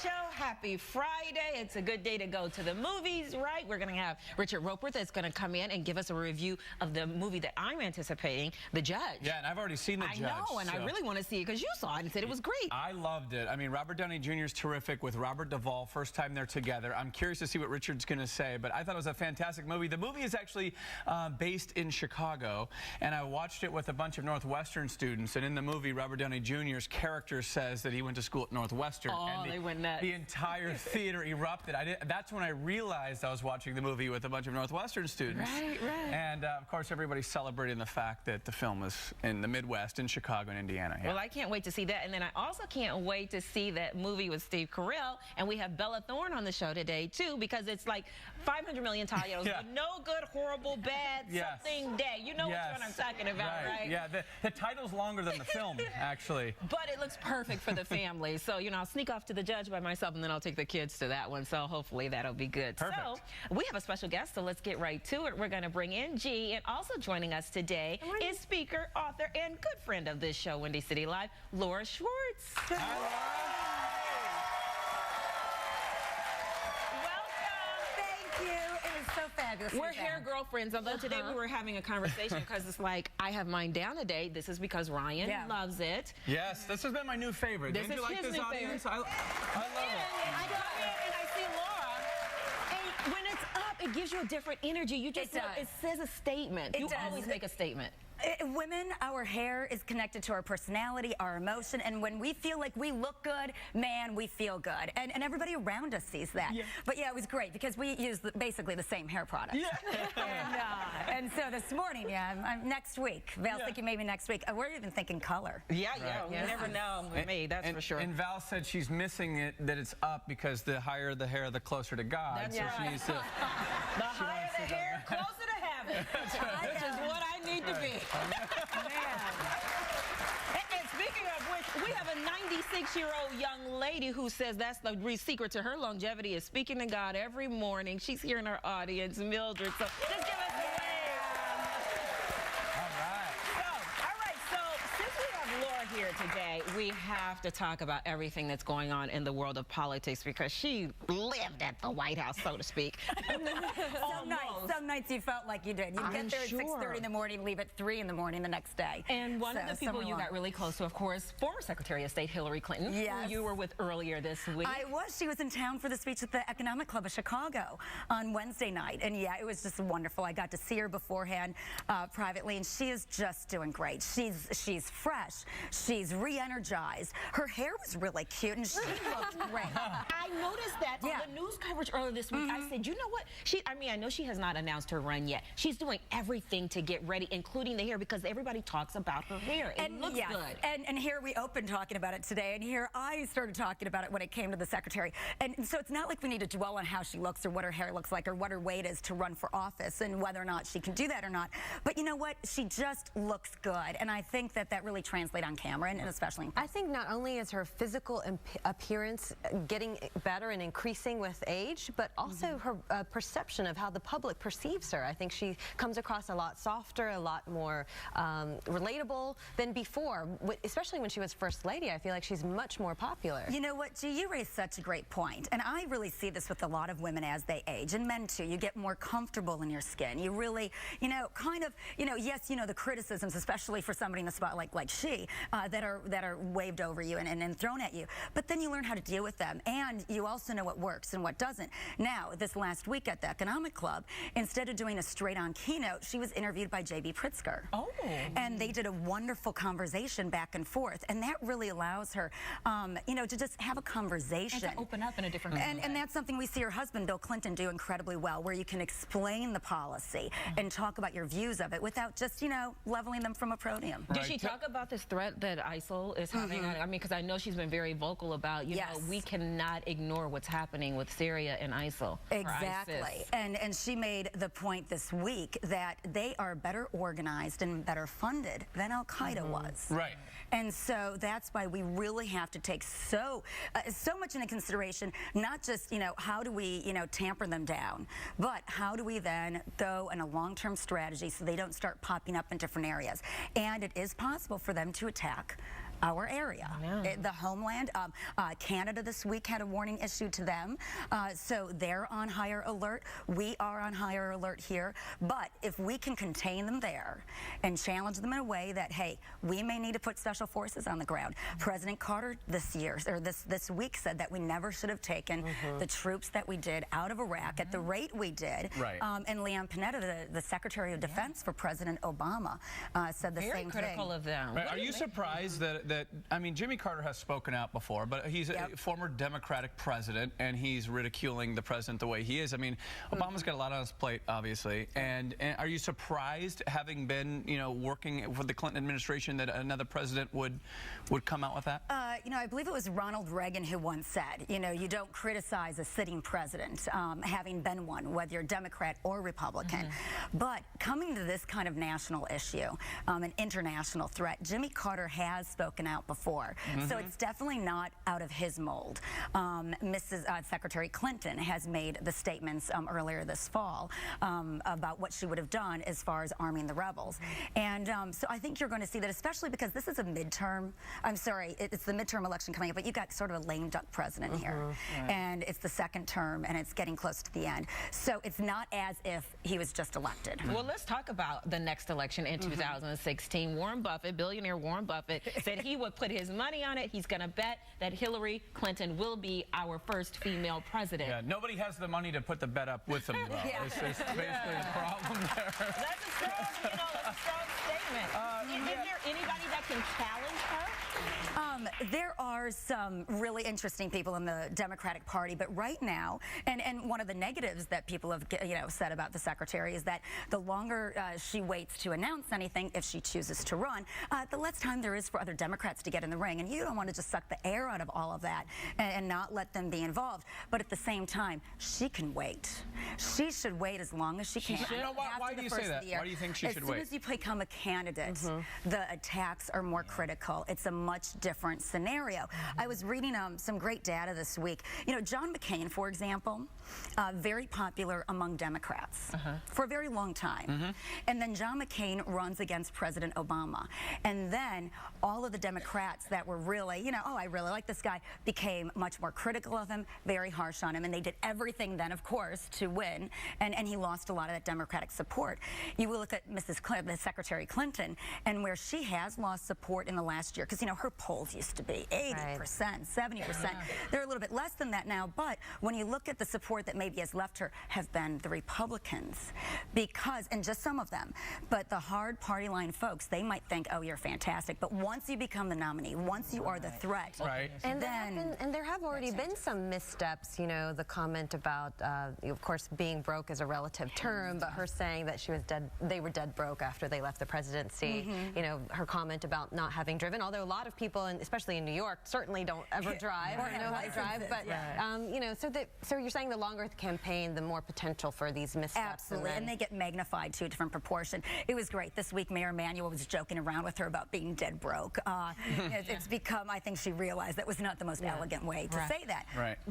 show. Happy Friday. It's a good day to go to the movies, right? We're going to have Richard Roper that's going to come in and give us a review of the movie that I'm anticipating, The Judge. Yeah, and I've already seen The Judge. I know, and I really want to see it because you saw it and said it was great. I loved it. I mean, Robert Downey Jr. is terrific with Robert Duvall. First time they're together. I'm curious to see what Richard's going to say, but I thought it was a fantastic movie. The movie is actually based in Chicago, and I watched it with a bunch of Northwestern students, and in the movie, Robert Downey Jr.'s character says that he went to school at Northwestern. Oh, and they went nuts. The entire theater erupted. That's when I realized I was watching the movie with a bunch of Northwestern students. Right, right. And, of course, everybody's celebrating the fact that the film is in the Midwest, in Chicago and Indiana. Yeah. Well, I can't wait to see that. And then I also can't wait to see that movie with Steve Carell. And we have Bella Thorne on the show today, too, because it's like 500 million titles. Yeah. No good, horrible, bad, something day. You know which one I'm talking about, right? Yeah, the title's longer than the film, actually. But it looks perfect for the family. So, you know, I'll sneak off to The Judge by myself, and then I'll take the kids to that one. So hopefully that'll be good. Perfect. So we have a special guest, so let's get right to it. We're going to bring in G. And also joining us today is speaker, author, and good friend of this show, Windy City Live, Laura Schwartz. We're hair girlfriends, although today we were having a conversation because it's like, I have mine down today. This is because Ryan loves it. Yes, this has been my new favorite. This Didn't is you like his this new audience? favorite. I love it. I come in and I see Laura, and when it's up, it gives you a different energy. You just it says a statement. You always make a statement. Women, our hair is connected to our personality, our emotion, and when we feel like we look good, man, we feel good. And everybody around us sees that. Yeah. But yeah, it was great because we use basically the same hair product. Yeah. And so this morning, next week, Val's thinking maybe next week. We're even thinking color. Yeah, you never know with me, that's for sure. And Val said she's missing it, that it's up because the higher the hair, the closer to God. That's so right. She needs to, the higher the hair, closer to heaven. Which is what I need to be. And speaking of which, we have a 96-year-old young lady who says that's the secret to her longevity is speaking to God every morning. She's here in our audience, Mildred. So just give us a wave. All right, so since we have Laura here today, we have to talk about everything that's going on in the world of politics because she lived at the White House, so to speak. Some nights you felt like you did. You'd get there at 6:30 in the morning, leave at 3 in the morning the next day. And one of the people you got really close to, of course, former Secretary of State Hillary Clinton, who you were with earlier this week. I was. She was in town for the speech at the Economic Club of Chicago on Wednesday night. And yeah, it was just wonderful. I got to see her beforehand privately, and she is just doing great. She's fresh. She's re-energized. Her hair was really cute, and she looked great. I noticed that on the news coverage earlier this week. I said, you know what? I know she has not announced her run yet. She's doing everything to get ready, including the hair, because everybody talks about her hair. It looks good. And here we opened talking about it today, and here I started talking about it when it came to the secretary. And so it's not like we need to dwell on how she looks or what her hair looks like or what her weight is to run for office and whether or not she can do that or not. But you know what? She just looks good, and I think that really translates on camera, and especially in I think not only is her physical appearance getting better and increasing with age, but also her perception of how the public perceives her. I think she comes across a lot softer, a lot more relatable than before, especially when she was First Lady. I feel like she's much more popular. You know what, G, you raised such a great point, and I really see this with a lot of women as they age, and men too. You get more comfortable in your skin. You really, yes, the criticisms, especially for somebody in the spotlight like she, that are waved over you and thrown at you, but then you learn how to deal with them, and you also know what works and what doesn't. Now, this last week at the Economic Club, instead of doing a straight-on keynote, she was interviewed by J.B. Pritzker. Oh. And they did a wonderful conversation back and forth, and that really allows her, to just have a conversation. And to open up in a different way. And that's something we see her husband, Bill Clinton, do incredibly well, where you can explain the policy and talk about your views of it without just, leveling them from a podium. Did she talk about this threat that ISIL is having? I mean, because I know she's been very vocal about, you know, we cannot ignore what's happening with Syria and ISIL. Exactly. And she made the point this week that they are better organized and better funded than Al-Qaeda was. Right. And so that's why we really have to take so much into consideration, not just, how do we, tamper them down, but how do we then go in a long-term strategy so they don't start popping up in different areas. And it is possible for them to attack our area, the homeland. Canada this week had a warning issued to them, so they're on higher alert. We are on higher alert here, but if we can contain them there and challenge them in a way that, hey, we may need to put special forces on the ground. President Carter this week said that we never should have taken the troops that we did out of Iraq at the rate we did. Right. And Leon Panetta, the Secretary of Defense for President Obama, said the same thing. Very critical of them. Right. Are you surprised that I mean, Jimmy Carter has spoken out before, but he's a former Democratic president, and he's ridiculing the president the way he is. I mean, Obama's got a lot on his plate, obviously. And are you surprised, having been, working for the Clinton administration, that another president would come out with that? I believe it was Ronald Reagan who once said, you don't criticize a sitting president, having been one, whether you're Democrat or Republican. But coming to this kind of national issue, an international threat, Jimmy Carter has spoken out before. So it's definitely not out of his mold. Mrs. Secretary Clinton has made the statements earlier this fall about what she would have done as far as arming the rebels. And so I think you're going to see that, especially because this is a midterm, it's the midterm election coming up, but you've got sort of a lame duck president here. And it's the second term, and it's getting close to the end. So it's not as if he was just elected. Well, let's talk about the next election in 2016. Warren Buffett, billionaire Warren Buffett, said he would put his money on it. He's going to bet that Hillary Clinton will be our first female president. Yeah, nobody has the money to put the bet up with him, though. It's basically the problem there. That's a strong statement. Is there anybody that can challenge her? There are some really interesting people in the Democratic Party, but right now, and one of the negatives that people have said about the secretary is that the longer she waits to announce anything, if she chooses to run, the less time there is for other Democrats to get in the ring, and you don't want to just suck the air out of all of that and not let them be involved. But at the same time, she can wait. She should wait as long as she can. Why do you say that? Why do you think she should wait? As soon as you become a candidate, the attacks are more critical. It's a much different scenario. I was reading some great data this week. John McCain, for example, very popular among Democrats for a very long time. And then John McCain runs against President Obama. And then all of the Democrats that were really, oh, I really like this guy, became much more critical of him, very harsh on him. And they did everything then, of course, to win. And he lost a lot of that Democratic support. You will look at Mrs. Clinton, the Secretary Clinton, and where she has lost support in the last year, because, her polls used to be 80%, 70%. They're a little bit less than that now, but when you look at the support that maybe has left her, have been the Republicans, because, and just some of them, but the hard party line folks, they might think, oh, you're fantastic, but once you become the nominee, once you are the threat, and then... there have already been some missteps, the comment about, of course, being broke is a relative term, but her saying that they were dead broke after they left the presidency, her comment about not having driven, although a lot of people, and especially in New York, certainly don't ever drive or know how to drive. But so you're saying the longer the campaign, the more potential for these missteps. Absolutely, and they get magnified to a different proportion. It was great this week. Mayor Emanuel was joking around with her about being dead broke. It's become, I think, she realized that was not the most elegant way to say that.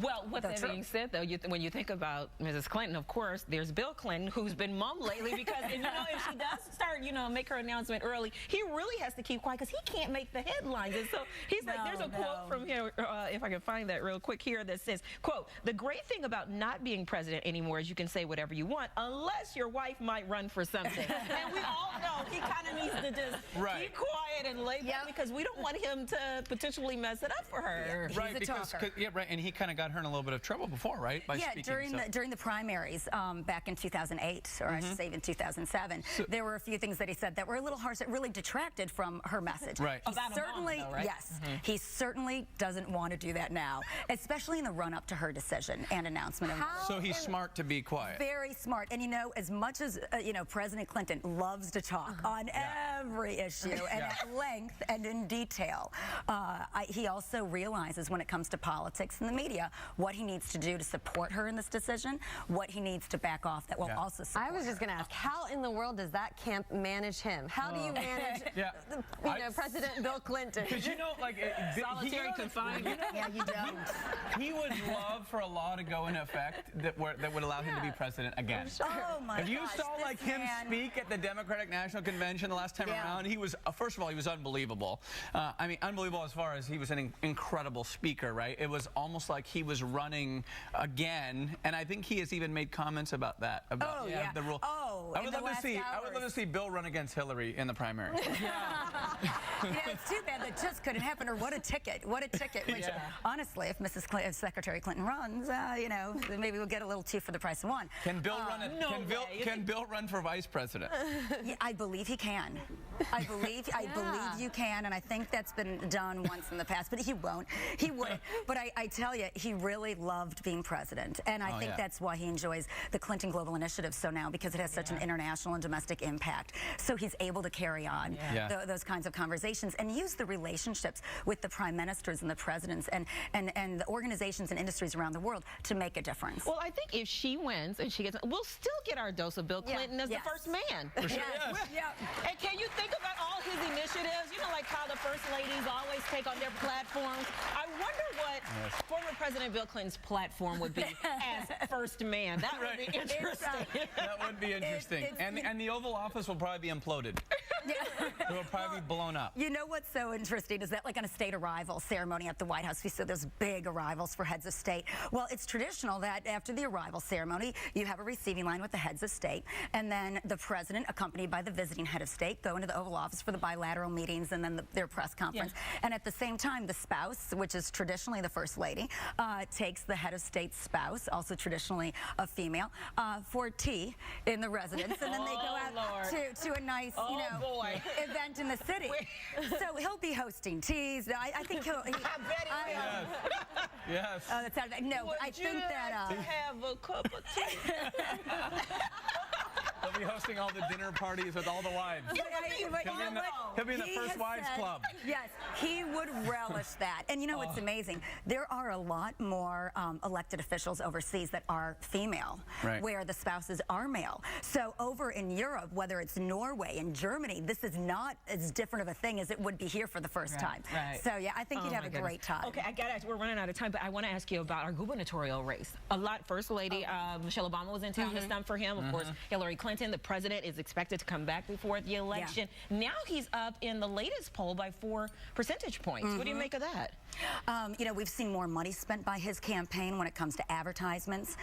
Well, with that being said, though, when you think about Mrs. Clinton, of course, there's Bill Clinton, who's been mum lately because, if she does start, make her announcement early, he really has to keep quiet because he can't make the headlines. And so he's like, there's a quote from here, if I can find that real quick here, that says, quote, "The great thing about not being president anymore is you can say whatever you want, unless your wife might run for something." And we all know he kind of needs to just keep quiet and lay back because we don't want him to potentially mess it up for her. Right, and he kind of got her in a little bit of trouble before, right? By speaking, during the primaries back in 2008, or I should say even 2007, there were a few things that he said that were a little harsh that really detracted from her message. He certainly doesn't want to do that now, especially in the run-up to her decision and announcement. So he's smart to be quiet. Very smart. And as much as President Clinton loves to talk on every issue and at length and in detail, he also realizes when it comes to politics and the media what he needs to do to support her in this decision, what he needs to back off that will also support I was just going to ask, how in the world does that camp manage him? How do you manage President Bill Clinton? Because solitary confinement. You don't. He would love for a law to go into effect that would allow him to be president again. Oh my gosh. If you saw him speak at the Democratic National Convention the last time around, he was first of all, he was unbelievable. I mean, unbelievable as far as he was an incredible speaker, right? It was almost like he was running again, and I think he has even made comments about that. About the rule. Oh, I would love to see Bill run against Hillary in the primary. It's too bad that just couldn't happen. Or what a ticket! What a ticket! Which, honestly, if if Secretary Clinton runs, you know, then maybe we'll get a little two for the price of one. Can Bill run? Can Bill run for vice president? Yeah, I believe he can. I believe you can, and I think that's been done once in the past, but he won't. He wouldn't. But I tell you, he really loved being president, and I think that's why he enjoys the Clinton Global Initiative so now, because it has such an international and domestic impact. So he's able to carry on those kinds of conversations and use the relationships with the prime ministers and the presidents and the organizations and industries around the world to make a difference. Well, I think if she wins and she gets, we'll still get our dose of Bill Clinton as the first man. For sure. And can you think about all his initiatives? You know, like how the first ladies always take on their platforms. I wonder what former President Bill Clinton's platform would be as first man. That would be interesting. That would be interesting. And the Oval Office will probably be imploded. It will probably be blown up. You know what's so interesting is that, like on a state arrival ceremony at the White House, we see those big arrivals for heads of state. Well, it's traditional that after the arrival ceremony, you have a receiving line with the heads of state, and then the president, accompanied by the visiting head of state, go into the Oval Office for the bilateral meetings and then their press conference. And at the same time, the spouse, which is traditionally the first lady, takes the head of state's spouse, also traditionally a female, for tea in the residence, and then they go out to a nice, you know, event in the city. So he'll be hosting teas. I think he'll. I bet he will. Yes. Oh, that's no. Would I think that. To have a cup of tea. He'll be hosting all the dinner parties with all the wives. He'll be in the First Wives Club. Yes, he would relish that. And you know what's amazing? There are a lot more elected officials overseas that are female, where the spouses are male. So over in Europe, whether it's Norway and Germany, this is not as different of a thing as it would be here for the first time. So yeah, I think you'd have a great time. Okay, I gotta ask, we're running out of time, but I want to ask you about our gubernatorial race. First Lady Michelle Obama was in town this time for him. Of course, Hillary Clinton, the president, is expected to come back before the election. Now he's up in the latest poll by 4 percentage points. What do you make of that? You know, we've seen more money spent by his campaign when it comes to advertisements.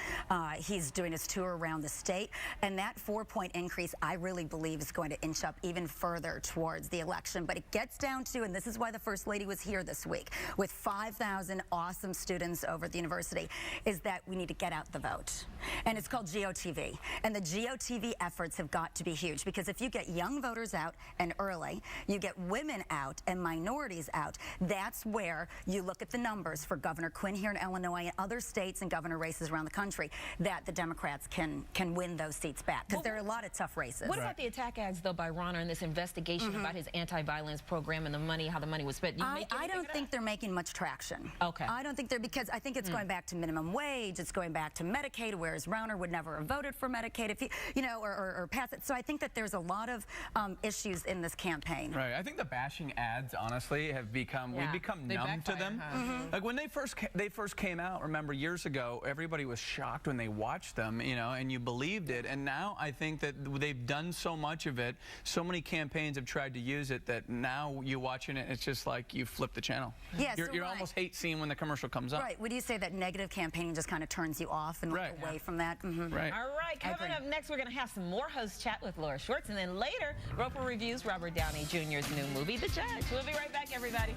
He's doing his tour around the state, and that 4-point increase, I really believe, is going to inch up even further towards the election. But it gets down to, and this is why the First Lady was here this week, with 5,000 awesome students over at the university, is that we need to get out the vote. And it's called GOTV. And the GOTV efforts have got to be huge, because if you get young voters out and early, you get women out and minorities out, that's where you look at the numbers for Governor Quinn here in Illinois and other states and governor races around the country, that the Democrats can win those seats back, because there are a lot of tough races. What about the attack ads, though, by Ronner and this investigation about his anti-violence program and the money, how the money was spent? I don't think they're making much traction. Okay. I don't think they're, because I think it's going back to minimum wage, it's going back to Medicaid, whereas Ronner would never have voted for Medicaid if he, you know, or pass it. So I think that there's a lot of issues in this campaign. Right. I think the bashing ads, honestly, have become, we've become numb to them. Like when they first came out, remember, years ago, everybody was shocked when they watched them, you know, and you believed it. And now I think that they've done so much of it, so many campaigns have tried to use it, that now you watching it, it's just like you flip the channel. Yeah, you almost hate seeing when the commercial comes up. Right. Would you say that negative campaigning just kind of turns you off and look away from that? Right. All right, coming up next, we're going to have some more host chat with Laura Schwartz, and then later, Roper reviews Robert Downey Jr.'s new movie, The Judge. We'll be right back, everybody.